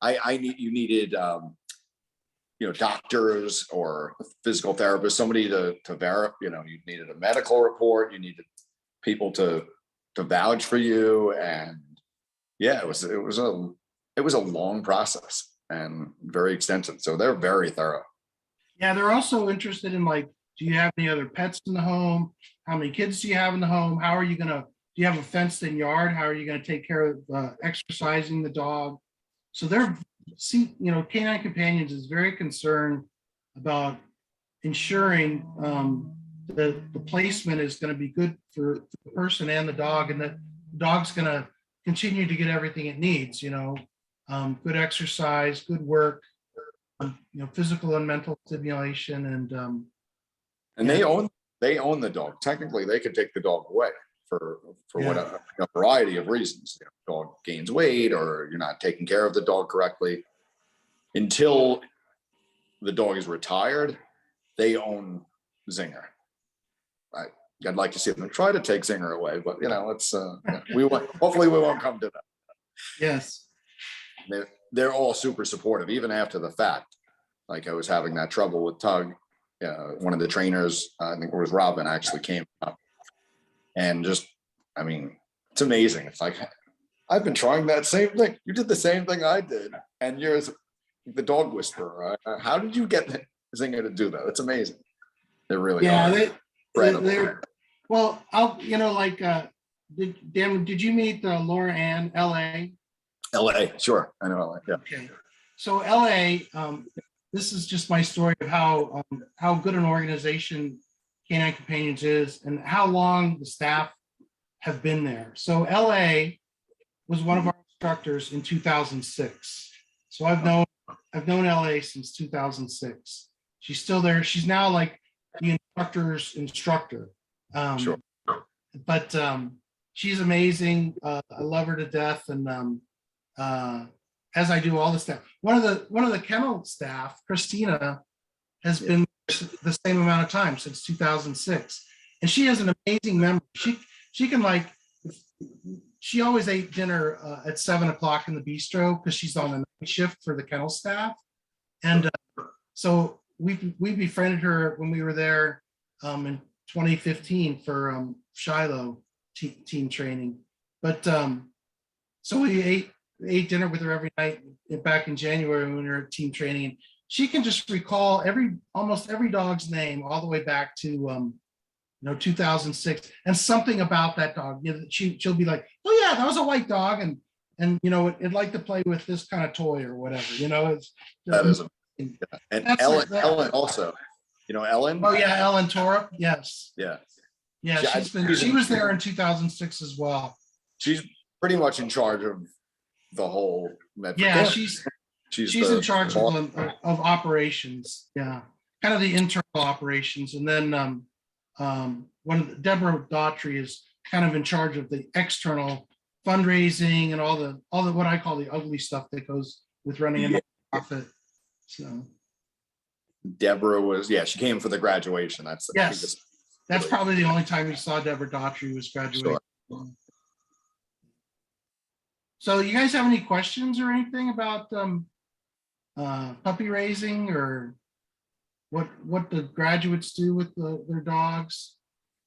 You needed doctors or physical therapists, somebody to verify. You needed a medical report. You needed people to vouch for you, and yeah, it was a long process and very extensive. So they're very thorough. Yeah, they're also interested in do you have any other pets in the home? How many kids do you have in the home? How are you do you have a fenced in yard? How are you going to take care of exercising the dog? So Canine Companions is very concerned about ensuring that the placement is going to be good for the person and the dog, and that the dog's going to continue to get everything it needs, good exercise, good work, physical and mental stimulation, and they own the dog. Technically, they could take the dog away for whatever, a variety of reasons. Dog gains weight, or you're not taking care of the dog correctly. Until the dog is retired, they own Zinger. I'd like to see them try to take Zinger away, but let's hopefully we won't come to that. Yes. They're all super supportive, even after the fact. Like I was having that trouble with Tug. One of the trainers, I think it was Robin, actually came up, and it's amazing. It's like, I've been trying that same thing. You did the same thing I did, and you're the dog whisperer. How did you get Zinger to do that? It's amazing. They really are. Well, did you meet Laura Ann, LA? LA, sure. I know LA. Yeah. Okay. So LA, this is just my story of how good an organization Canine Companions is and how long the staff have been there. So LA was one of our instructors in 2006. So I've known LA since 2006. She's still there. She's now like the instructor's instructor. Sure. But she's amazing. I love her to death, and as I do all the staff. One of the kennel staff, Christina, has been the same amount of time, since 2006, and she is an amazing member. She can she always ate dinner at 7:00 in the bistro because she's on the night shift for the kennel staff, and so we befriended her when we were there in 2015 for Shiloh team training. But so we ate dinner with her every night back in January when we were at team training. And she can just recall almost every dog's name all the way back to 2006, and something about that dog. She'll be like, oh yeah, that was a white dog, and it'd like to play with this kind of toy or whatever. That is amazing. And Ellen also. Ellen? Oh yeah, Ellen Torup. Yes. Yeah. Yeah, she was there in 2006 as well. She's pretty much in charge of the whole Medford. Yeah, she's in charge of operations. Yeah, kind of the internal operations, and then Deborah Daughtry is kind of in charge of the external fundraising and all the what I call the ugly stuff that goes with running a nonprofit. So Deborah she came for the graduation. That's probably the only time you saw Deborah Daughtry was graduating. Sure. So you guys have any questions or anything about puppy raising, or what the graduates do with their dogs?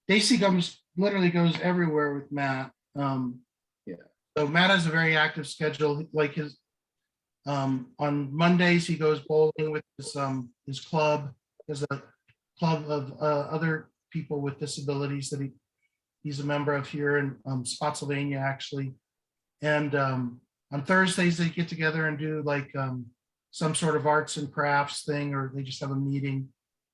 Dacey literally goes everywhere with Matt. So Matt has a very active schedule. Like on Mondays he goes bowling with his club. There's club of other people with disabilities that he's a member of here in Spotsylvania, actually. And on Thursdays, they get together and do like some sort of arts and crafts thing, or they just have a meeting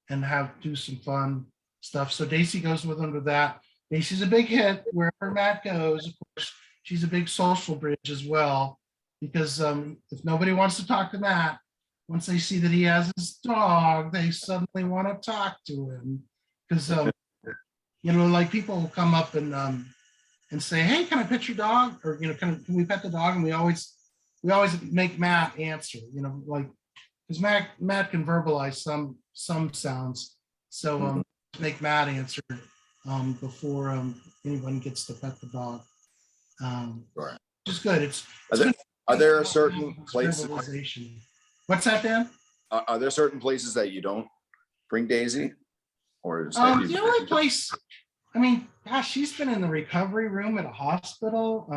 and do some fun stuff. So Dacey goes with them to that. Dacey's a big hit wherever Matt goes. Of course, she's a big social bridge as well, because if nobody wants to talk to Matt, once they see that he has his dog, they suddenly want to talk to him. Because like people will come up and say, "Hey, can I pet your dog?" Or can we pet the dog? And we always make Matt answer. Like, because Matt can verbalize some sounds, so make Matt answer before anyone gets to pet the dog. Right. Which is good. Are there certain places? What's that, Dan? Are there certain places that you don't bring Daisy? Or is the only place, I mean, gosh, she's been in the recovery room at a hospital.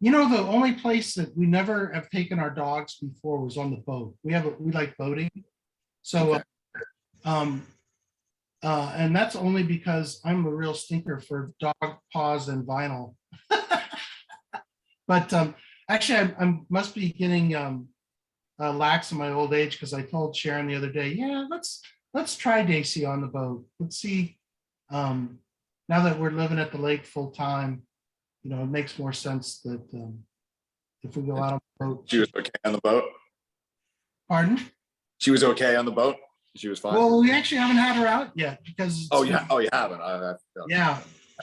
The only place that we never have taken our dogs before was on the boat. We like boating. So, okay. And that's only because I'm a real stinker for dog paws and vinyl. But actually, I must be getting lax in my old age, because I told Sharon the other day, yeah, let's try Dacey on the boat. Let's see. Now that we're living at the lake full time, it makes more sense that if we go out on the boat. She was okay on the boat? Pardon? She was okay on the boat? She was fine? Well, we actually haven't had her out yet because. Oh, yeah. Oh, you haven't? Yeah.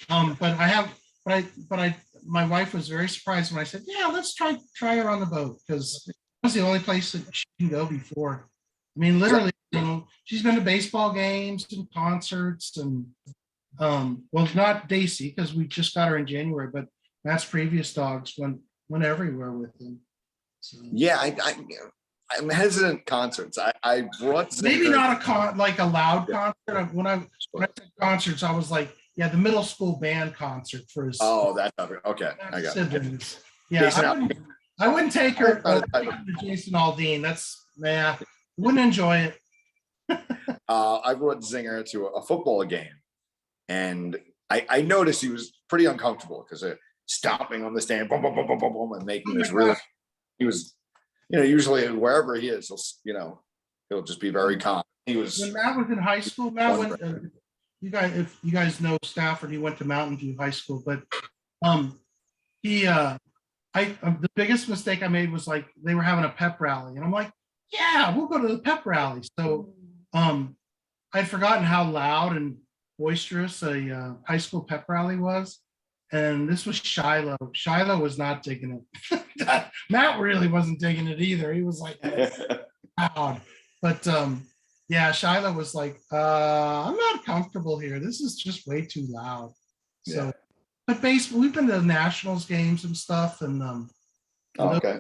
But I have, my wife was very surprised when I said, yeah, let's try her on the boat, because that's the only place that she can go before. I mean, literally, she's been to baseball games and concerts and, well, not Dacey, because we just got her in January, but Matt's previous dogs went everywhere with him. So. Yeah, I'm hesitant concerts. I brought Zinger. Maybe not a loud concert. When I said concerts, I was like, yeah, the middle school band concert for his. Oh, that's okay. I got it. Yeah, I wouldn't take her to Jason Aldean. Wouldn't enjoy it. I brought Zinger to a football game, and I noticed he was pretty uncomfortable because stomping on the stand, boom, boom, boom, boom, boom, boom, and making this really. He was, usually wherever he is, he'll just be very calm. He was. When Matt was in high school, Matt went. If you guys know Stafford, he went to Mountain View High School, but the biggest mistake I made was like they were having a pep rally, and I'm like, yeah, we'll go to the pep rally. So I'd forgotten how loud and boisterous a high school pep rally was, and this was Shiloh. Shiloh was not digging it. Matt really wasn't digging it either. He was like loud, but yeah, Shiloh was like, I'm not comfortable here. This is just way too loud. So, yeah. But we've been to Nationals games and stuff, and okay,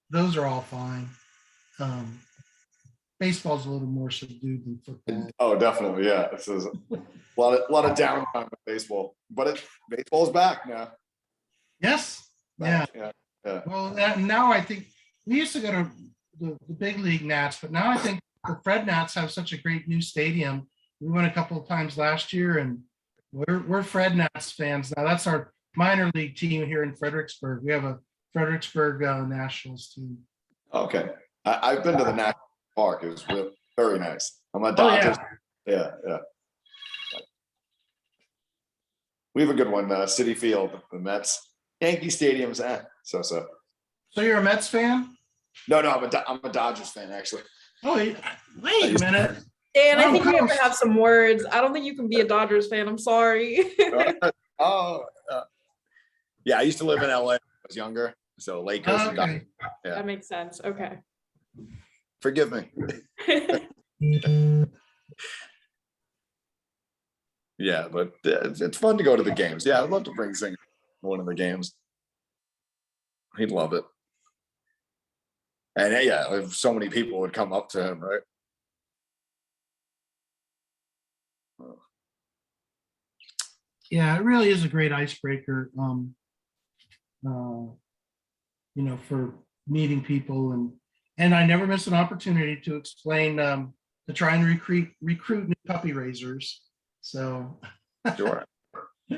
those are all fine. Baseball's a little more subdued than football. Oh, definitely, yeah. This is a lot of downtime with baseball, but baseball's back now. Yes, yeah. Well, now I think we used to go to the big league Nats, but now I think the Fred Nats have such a great new stadium. We went a couple of times last year, and we're Fred Nats fans now. That's our minor league team here in Fredericksburg. We have a Fredericksburg Nationals team. Okay, I've been to the National Park. It was very nice. I'm a Dodgers. Yeah. We have a good one, Citi Field, the Mets. Yankee Stadium's so. So you're a Mets fan? No, I'm a Dodgers fan, actually. Oh, wait a minute. Dan, I think we have to have some words. I don't think you can be a Dodgers fan. I'm sorry. Yeah, I used to live in LA when I was younger. So Lakers and Dodgers. Yeah. That makes sense. Okay. Forgive me. Yeah, but it's fun to go to the games. Yeah, I'd love to bring Zinger to one of the games. He'd love it. And yeah, if so many people would come up to him, right? Yeah, it really is a great icebreaker, for meeting people, and I never miss an opportunity to explain to try and recruit new puppy raisers. So Sure.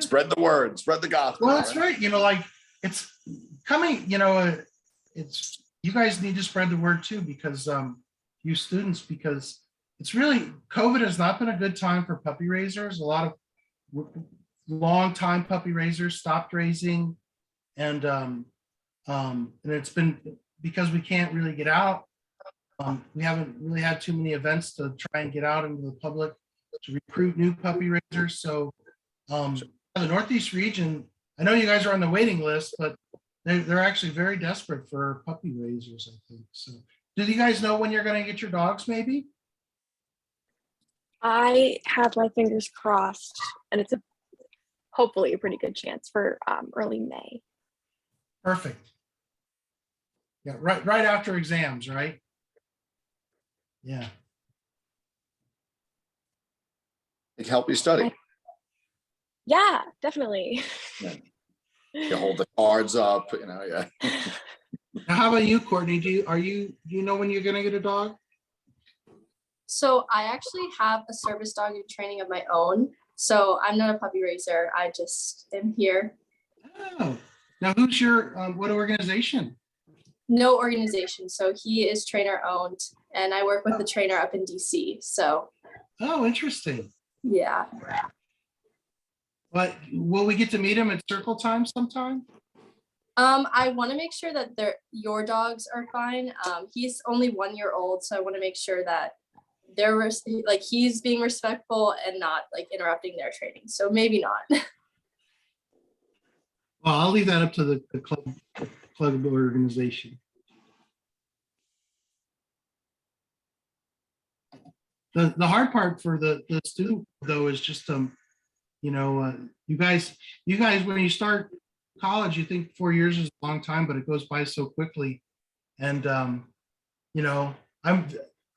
Spread the word, spread the gospel. well, that's right. Like it's coming, it's you guys need to spread the word too, because you students, because it's really COVID has not been a good time for puppy raisers. A lot of long time puppy raisers stopped raising, and it's been because we can't really get out. We haven't really had too many events to try and get out into the public to recruit new puppy raisers. So the Northeast region, I know you guys are on the waiting list, but they're actually very desperate for puppy raisers, I think. So do you guys know when you're going to get your dogs, maybe? I have my fingers crossed, and it's hopefully a pretty good chance for early May. Perfect. Yeah, right after exams, right? Yeah. It can help you study. Yeah, definitely. You hold the cards up, yeah. Now, how about you, Courtney? Do you know when you're going to get a dog? So I actually have a service dog in training of my own. So I'm not a puppy raiser. I just am here. Oh, now who's your what organization? No organization. So he is trainer owned, and I work with the trainer up in DC. So Oh, interesting. yeah. But will we get to meet him at circle time sometime? I want to make sure that your dogs are fine. He's only 1 year old, so I want to make sure that he's being respectful and not like interrupting their training. So maybe not. Well, I'll leave that up to the club organization. The hard part for the student though is just you guys when you start college, you think 4 years is a long time, but it goes by so quickly. And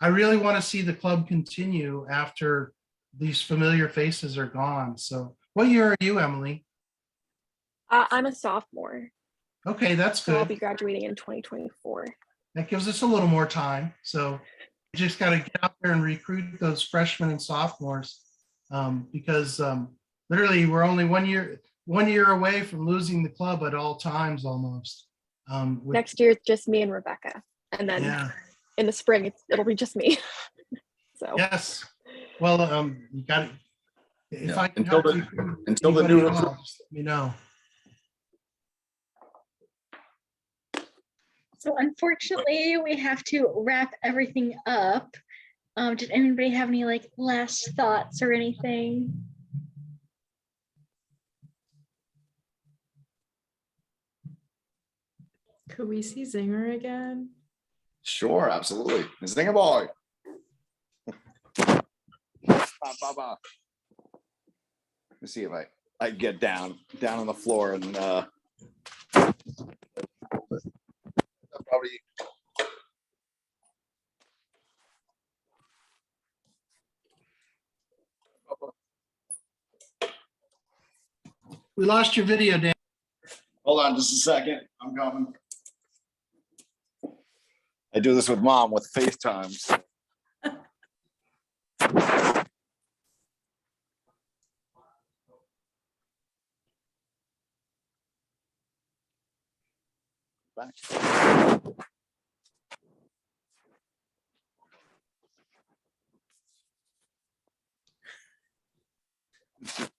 I really want to see the club continue after these familiar faces are gone. So what year are you, Emily? I'm a sophomore. Okay, that's So I'll good. be graduating in 2024. That gives us a little more time. So you just got to get out there and recruit those freshmen and sophomores, because literally we're only 1 year away from losing the club at all times almost. Next year, it's just me and Rebecca. And then Yeah. in the spring, it'll be just me. So Yes. Well, you got it. If Yeah, I can until help until the anybody new at all, recruit. just let me know. So unfortunately, we have to wrap everything up. Did anybody have any last thoughts or anything? Could we see Zinger again? Sure, absolutely. Zinger boy. Ba, ba, ba. Let me see if I get down on the floor and probably We lost your video, Dan. hold on just a second. I'm coming. I do this with mom with FaceTime. So. Back.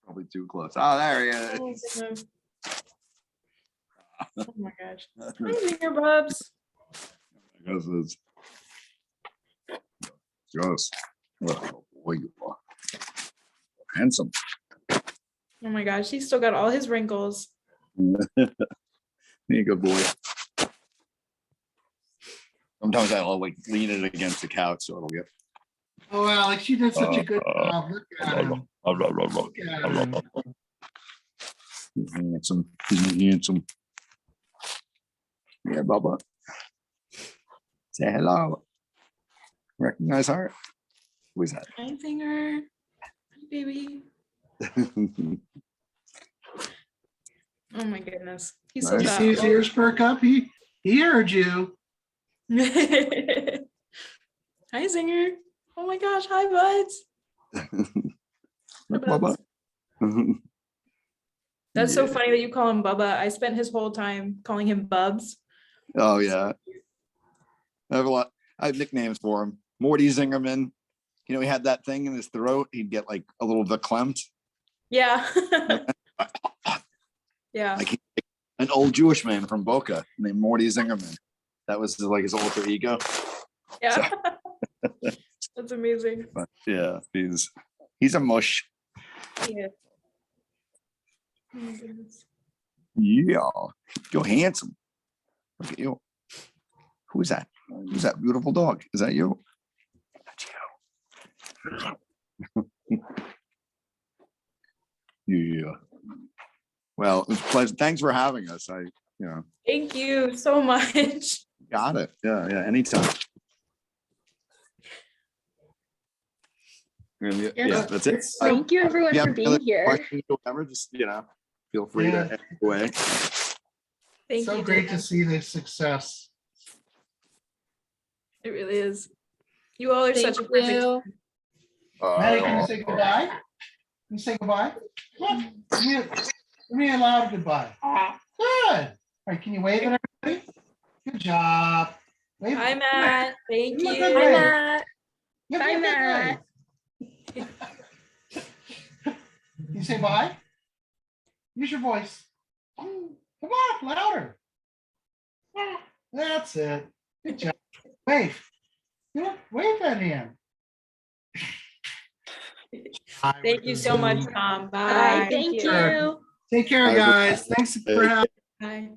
Probably too close. Oh, there he is. Oh, Zinger. Oh my gosh. Hi, Zinger Bubs. This is just oh boy, you are handsome. Oh my gosh, he's still got all his wrinkles. You're a good boy. Sometimes I'll lean it against the couch so it'll get. Oh, Alex, you did such a good job. Look at him. Look at him. He's handsome. He's handsome. Yeah, Bubba. Say hello. Recognize her? Who is that? Hi, Zinger. Hi, baby. Oh my goodness. He's so Nice. You see his fat. ears perk up? He heard you. Hi, Zinger. Oh my gosh, hi buds. Look, Bubba. That's so Yeah. funny that you call him Bubba. I spent his whole time calling him Bubs. Oh yeah. I have nicknames for him. Morty Zingerman. You know, he had that thing in his throat. He'd get like a little verklempt. Yeah. Yeah. Like an old Jewish man from Boca named Morty Zingerman. That was like his alter ego. Yeah. That's amazing. But yeah, he's a mush. Yeah. Oh my goodness. Yeah, you're handsome. Look at you. Who's that? Who's that beautiful dog? Is that you? That's you. Yeah. Well, it's a pleasure. Thanks for having us. Thank you so much. Got it. Yeah, anytime. And yeah, that's it. Thank you everyone Yeah, for being here. questions or whatever, just feel free to ask away. Thank So you. great to Dan. see the success. It really is. You all are Thank such a perfect you. team. Maddie, can you say goodbye? Can you say goodbye? Look, give me a loud goodbye. Good. All right, can you wave at everybody? Good job. Wave. Hi, Matt. Thank Look you. at Hi, Wave. Matt. Give Bye, me a good Matt. wave. Can you say bye? Use your voice. Come on, louder. That's it. Good job. Wave. Wave at him. Thank you so much, Tom. Bye. Bye. Thank Sure. you. Take care, Bye, guys. Thanks for having Bye.